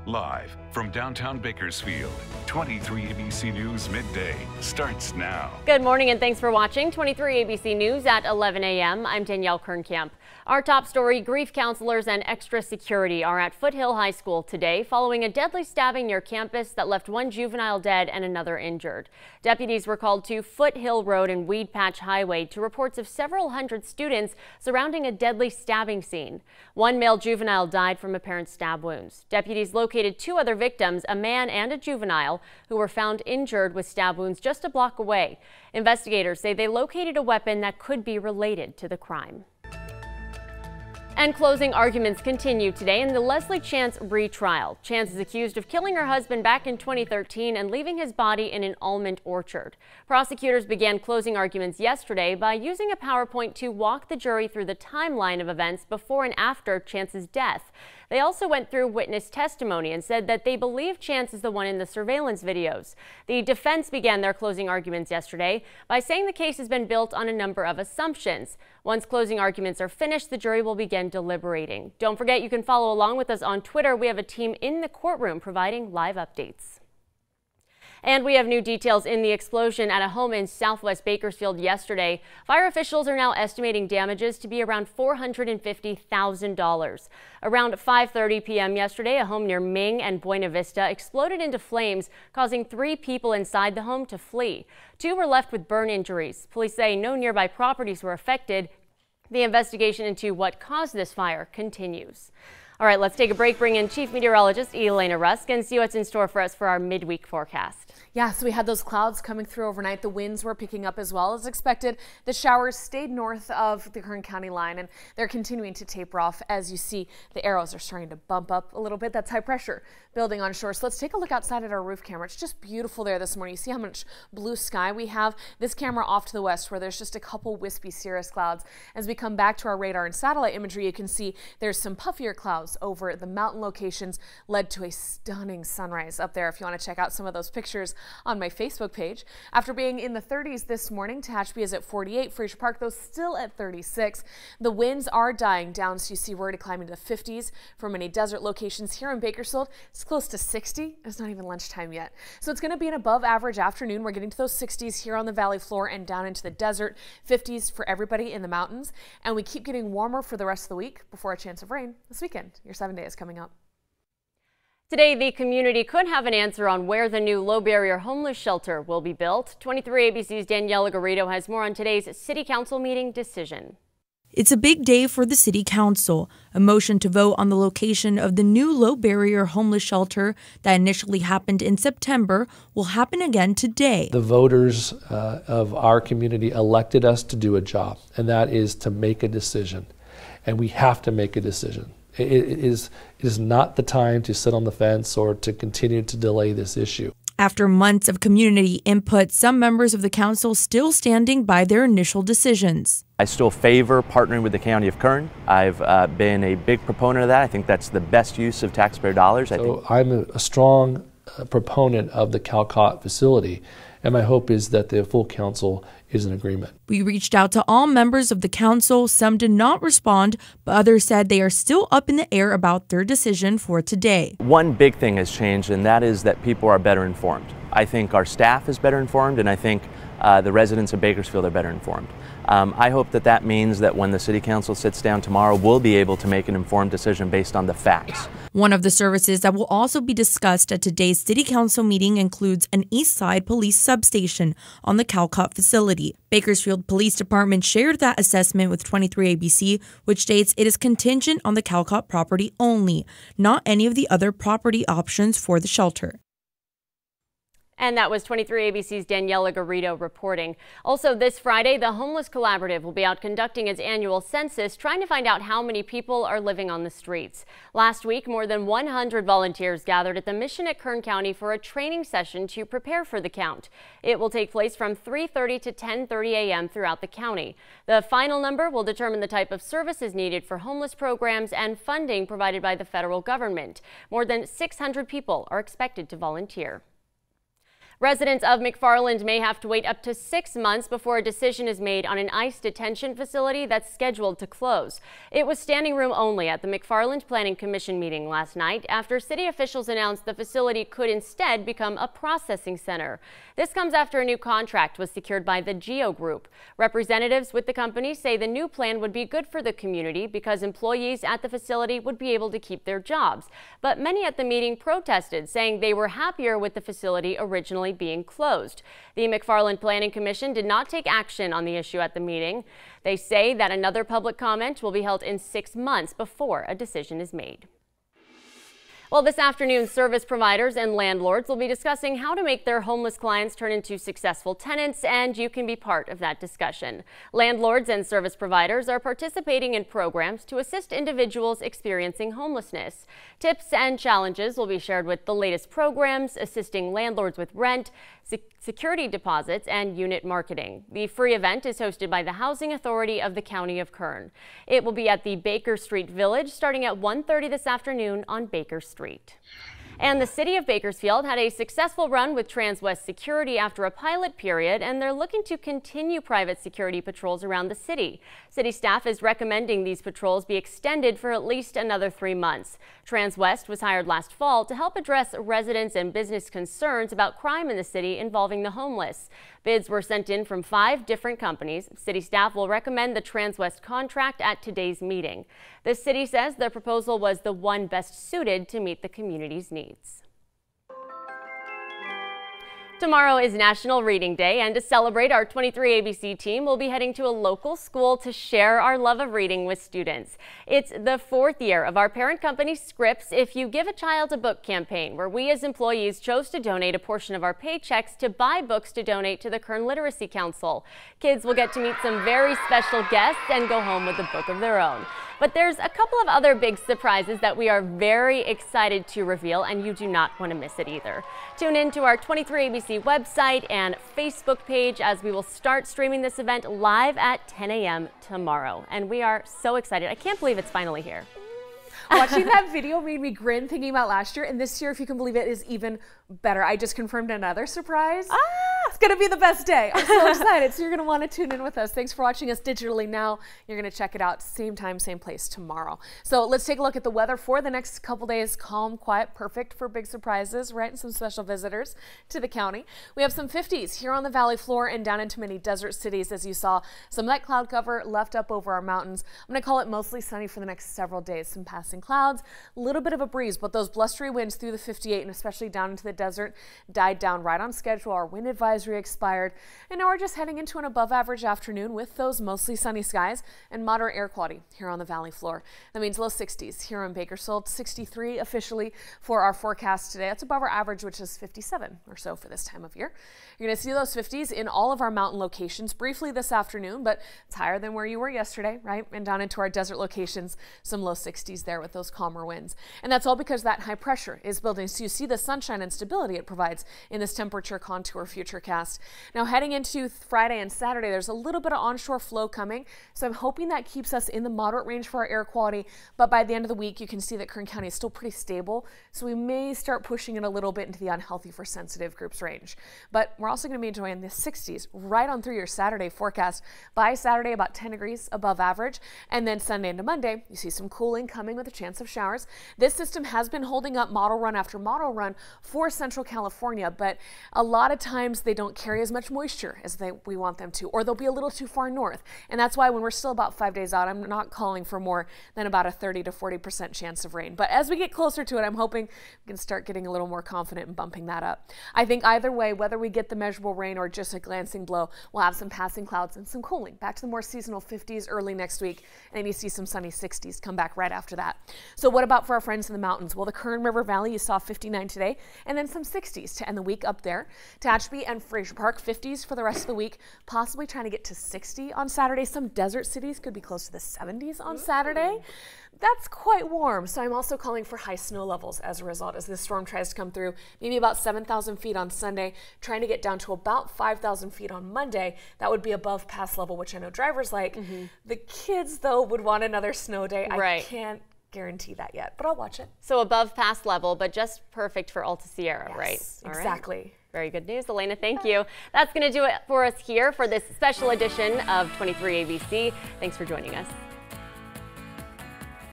Live from downtown Bakersfield, 23 ABC News Midday starts now. Good morning and thanks for watching 23 ABC News at 11 a.m. I'm Danielle Kernkamp. Our top story, grief counselors and extra security are at Foothill High School today following a deadly stabbing near campus that left one juvenile dead and another injured. Deputies were called to Foothill Road and Weed Patch Highway to reports of several hundred students surrounding a deadly stabbing scene. One male juvenile died from apparent stab wounds. Deputies located two other victims, a man and a juvenile, who were found injured with stab wounds just a block away. Investigators say they located a weapon that could be related to the crime. And closing arguments continue today in the Leslie Chance retrial. Chance is accused of killing her husband back in 2013 and leaving his body in an almond orchard. Prosecutors began closing arguments yesterday by using a PowerPoint to walk the jury through the timeline of events before and after Chance's death. They also went through witness testimony and said that they believe Chance is the one in the surveillance videos. The defense began their closing arguments yesterday by saying the case has been built on a number of assumptions. Once closing arguments are finished, the jury will begin deliberating. Don't forget, you can follow along with us on Twitter. We have a team in the courtroom providing live updates. And we have new details in the explosion at a home in southwest Bakersfield yesterday. Fire officials are now estimating damages to be around $450,000. Around 5:30 p.m. yesterday, a home near Ming and Buena Vista exploded into flames, causing 3 people inside the home to flee. 2 were left with burn injuries. Police say no nearby properties were affected. The investigation into what caused this fire continues. All right, let's take a break, bring in Chief Meteorologist Elena Rusk and see what's in store for us for our midweek forecast. Yeah, so we had those clouds coming through overnight. The winds were picking up as well as expected. The showers stayed north of the Kern County line, and they're continuing to taper off. As you see, the arrows are starting to bump up a little bit. That's high pressure building on shore. So let's take a look outside at our roof camera. It's just beautiful there this morning. You see how much blue sky we have? This camera off to the west where there's just a couple wispy cirrus clouds. As we come back to our radar and satellite imagery, you can see there's some puffier clouds over the mountain locations, led to a stunning sunrise up there. If you want to check out some of those pictures on my Facebook page. After being in the 30s this morning, Tehachapi is at 48, Fraser Park though still at 36. The winds are dying down, so you see we're already climbing to the 50s for many desert locations. Here in Bakersfield, it's close to 60. It's not even lunchtime yet. So it's going to be an above average afternoon. We're getting to those 60s here on the valley floor and down into the desert, 50s for everybody in the mountains. And we keep getting warmer for the rest of the week before a chance of rain this weekend. Your 7 days coming up. Today, the community could have an answer on where the new low-barrier homeless shelter will be built. 23 ABC's Danielle Garrido has more on today's City Council meeting decision. It's a big day for the City Council. A motion to vote on the location of the new low-barrier homeless shelter that initially happened in September will happen again today. The voters of our community elected us to do a job, and that is to make a decision. And we have to make a decision. It is not the time to sit on the fence or to continue to delay this issue. After months of community input, some members of the council still standing by their initial decisions. I still favor partnering with the County of Kern. I've been a big proponent of that. I think that's the best use of taxpayer dollars. I'm a strong proponent of the Calcott facility, and my hope is that the full council is in agreement. We reached out to all members of the council. Some did not respond, but others said they are still up in the air about their decision for today. One big thing has changed, and that is that people are better informed. I think our staff is better informed, and I think the residents of Bakersfield are better informed. I hope that that means that when the City Council sits down tomorrow, we'll be able to make an informed decision based on the facts. One of the services that will also be discussed at today's City Council meeting includes an East Side police substation on the Calcott facility. Bakersfield Police Department shared that assessment with 23 ABC, which states it is contingent on the Calcott property only, not any of the other property options for the shelter. And that was 23 ABC's Danielle Garrido reporting. Also this Friday, the Homeless Collaborative will be out conducting its annual census, trying to find out how many people are living on the streets. Last week, more than 100 volunteers gathered at the Mission at Kern County for a training session to prepare for the count. It will take place from 3:30 to 10:30 a.m. throughout the county. The final number will determine the type of services needed for homeless programs and funding provided by the federal government. More than 600 people are expected to volunteer. Residents of McFarland may have to wait up to 6 months before a decision is made on an ICE detention facility that's scheduled to close. It was standing room only at the McFarland Planning Commission meeting last night after city officials announced the facility could instead become a processing center. This comes after a new contract was secured by the Geo Group. Representatives with the company say the new plan would be good for the community because employees at the facility would be able to keep their jobs. But many at the meeting protested, saying they were happier with the facility originally being closed. The McFarland Planning Commission did not take action on the issue at the meeting. They say that another public comment will be held in 6 months before a decision is made. Well, this afternoon, service providers and landlords will be discussing how to make their homeless clients turn into successful tenants, and you can be part of that discussion. Landlords and service providers are participating in programs to assist individuals experiencing homelessness. Tips and challenges will be shared with the latest programs, assisting landlords with rent, security deposits, and unit marketing. The free event is hosted by the Housing Authority of the County of Kern. It will be at the Baker Street Village starting at 1:30 this afternoon on Baker Street. And the city of Bakersfield had a successful run with Transwest Security after a pilot period, and they're looking to continue private security patrols around the city. City staff is recommending these patrols be extended for at least another 3 months. Transwest was hired last fall to help address residents and business concerns about crime in the city involving the homeless. Bids were sent in from 5 different companies. City staff will recommend the Transwest contract at today's meeting. The city says the proposal was the one best suited to meet the community's needs. Tomorrow is National Reading Day, and to celebrate, our 23 ABC team will be heading to a local school to share our love of reading with students. It's the 4th year of our parent company Scripps If You Give a Child a Book campaign, where we as employees chose to donate a portion of our paychecks to buy books to donate to the Kern Literacy Council. Kids will get to meet some very special guests and go home with a book of their own. But there's a couple of other big surprises that we are very excited to reveal, and you do not want to miss it either. Tune in to our 23 ABC website and Facebook page as we will start streaming this event live at 10 a.m. tomorrow. And we are so excited. I can't believe it's finally here. Watching that video made me grin thinking about last year, and this year, if you can believe it, is even better. I just confirmed another surprise. It's going to be the best day. I'm so excited. So you're going to want to tune in with us. Thanks for watching us digitally now. You're going to check it out same time, same place tomorrow. So let's take a look at the weather for the next couple days. Calm, quiet, perfect for big surprises, right? And some special visitors to the county. We have some 50s here on the valley floor and down into many desert cities, as you saw. Some light cloud cover left up over our mountains. I'm going to call it mostly sunny for the next several days. Some passing clouds, a little bit of a breeze, but those blustery winds through the 58 and especially down into the desert died down right on schedule. Our wind advisory expired, and now we're just heading into an above average afternoon with those mostly sunny skies and moderate air quality here on the valley floor. That means low 60s here in Bakersfield, 63 officially for our forecast today. That's above our average, which is 57 or so for this time of year. You're going to see those 50s in all of our mountain locations briefly this afternoon, but it's higher than where you were yesterday, right? And down into our desert locations, some low 60s there with those calmer winds. And that's all because that high pressure is building. So you see the sunshine and stability it provides in this temperature contour FUTURECAST. Now heading into Friday and Saturday, there's a little bit of onshore flow coming. So I'm hoping that keeps us in the moderate range for our air quality. But by the end of the week, you can see that Kern County is still pretty stable. So we may start pushing it a little bit into the unhealthy for sensitive groups range. But we're also going to be enjoying the 60s right on through your Saturday forecast. By Saturday, about 10 degrees above average. And then Sunday into Monday, you see some cooling coming with a chance of showers. This system has been holding up model run after model run for Central California, but a lot of times they don't carry as much moisture as we want them to, or they'll be a little too far north. And that's why when we're still about 5 days out, I'm not calling for more than about a 30 to 40% chance of rain. But as we get closer to it, I'm hoping we can start getting a little more confident and bumping that up. I think either way, whether we get the measurable rain or just a glancing blow, we'll have some passing clouds and some cooling. Back to the more seasonal 50s early next week, and you see some sunny 60s come back right after that. So what about for our friends in the mountains? Well, the Kern River Valley, you saw 59 today, and then some 60s to end the week up there. Tehachapi and Fraser Park, 50s for the rest of the week, possibly trying to get to 60 on Saturday. Some desert cities could be close to the 70s on Saturday. That's quite warm, so I'm also calling for high snow levels as a result as this storm tries to come through. Maybe about 7,000 feet on Sunday, trying to get down to about 5,000 feet on Monday. That would be above pass level, which I know drivers like. The kids, though, would want another snow day. Right. I can't guarantee that yet, but I'll watch it. So above pass level, but just perfect for Alta Sierra, Yes, right? Exactly. All right. Very good news, Elena. Thank you. That's going to do it for us here for this special edition of 23 ABC. Thanks for joining us.